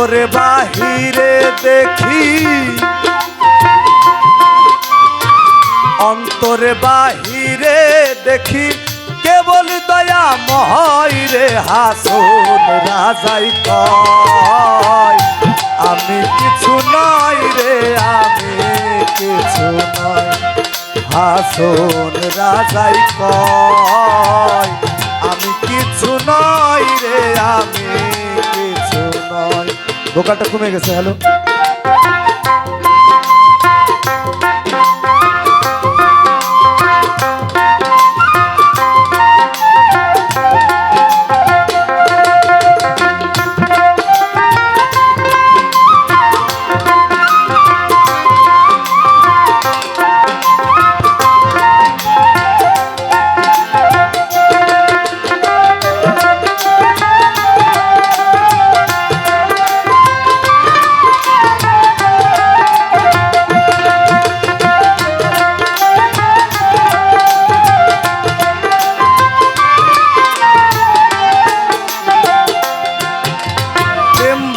অন্তরে বাহিরে দেখি, অন্তরে বাহিরে দেখি কেবল দয়া ময় রে হাসন রাজাই কয় আমি কিছু নয় রে আমি কিছু নয়। হাসন রাজাই কয় আমি কিছু নয় রে আমি কিছু নয়। ভোকালটা কমে গেছে। হ্যালো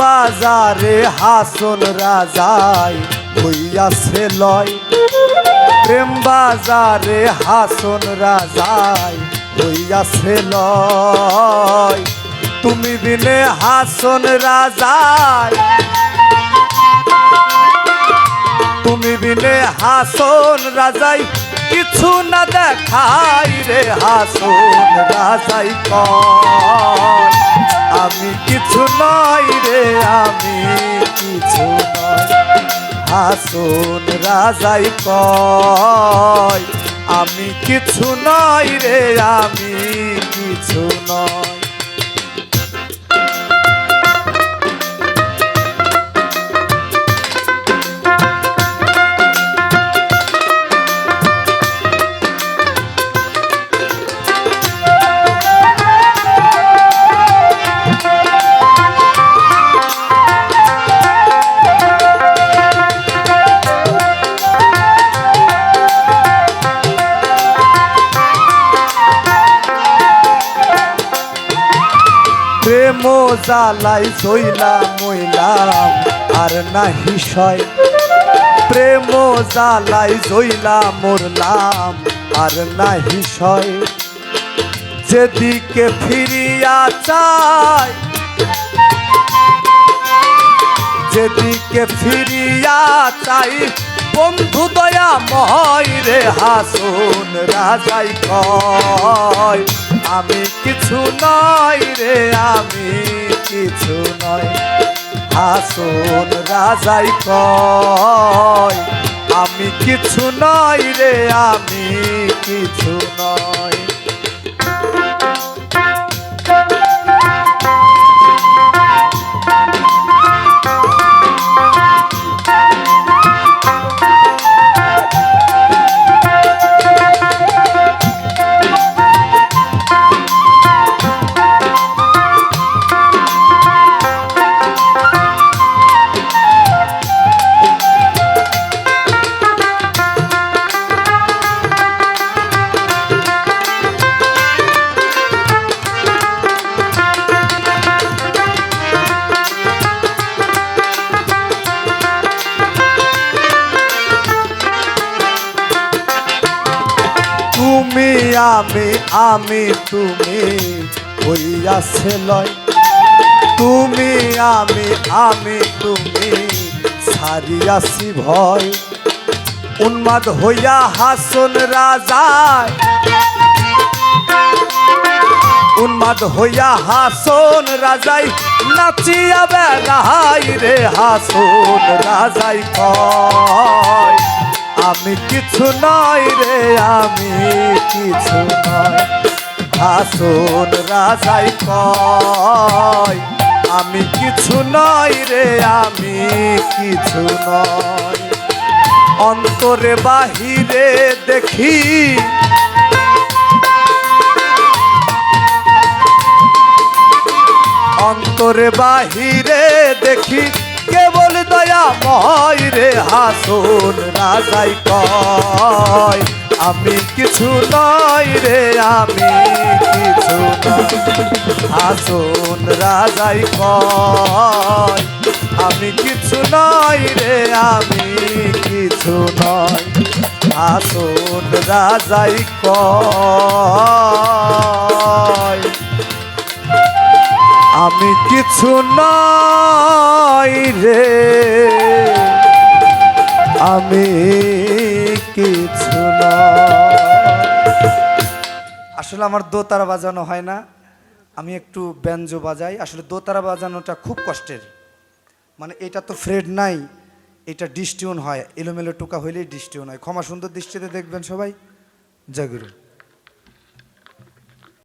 বাজারে হাসন রাজাই হইয়াছে লয়, প্রেম বাজারে হাসন রাজাই হইয়াছে লয়। তুমি বিনে হাসন রাজাই, তুমি বিনে হাসন রাজাই কিছু না দেখাই রে হাসন রাজাই কয় আমি কিছু নয় রে আমি কিছু নয়। হাসন রাজাই কয় আমি কিছু নয় রে আমি কিছু নয়। প্রেম জ্বালাই জইলা মইলাম আর নাহি সয়, প্রেম জ্বালাই জইলা মরলাম আর নাহি সয়। যেদিকে ফিরিয়া চাই, যেদিকে ফিরিয়া চাই বন্ধু দয়া ময় রে হাসন রাজাই কয় আমি কিছু নয় রে আমি কিছু নয়। হাসন রাজাই কয় আমি কিছু নয় রে আমি কিছু নয়। তুমি আমি আমি তুমি হইয়াছে লয়, তুমি আমি আমি তুমি ছাড়িয়াছি ভয়। উন্মাদ হইয়া হাসন রাজায়, উন্মাদ হইয়া হাসন রাজাই নাচিয়া বেড়াই রে হাসন রাজাই কয় আমি কিছু নয় রে আমি কিছু নয়। হাসন রাজাই কয় আমি কিছু নয় রে আমি কিছু নয়। অন্তরে বাহিরে দেখি, অন্তরে বাহিরে দেখি কেবল দয়া ময় রে হাসন রাজাই কয় আমি কিছু নই রে আমি কিছু নই আসুন রাজাই কয় আমি কিছু নই রে আমি কিছু নই আসুন রাজাই কয় আমি কিছু নই রে আমি কিছু নই। আসলে আমার দোতারা বাজানো হয় না, আমি একটু ব্যঞ্জো বাজাই। আসলে দোতারা বাজানোটা খুব কষ্টের, মানে এটা তো ফ্রেড নাই, এটা ডিস্টিউন হয়, এলোমেলো টোকা হইলেই ডিস্টিউন হয়। ক্ষমা সুন্দর দৃষ্টিতে দেখবেন সবাই। জয় গুরু।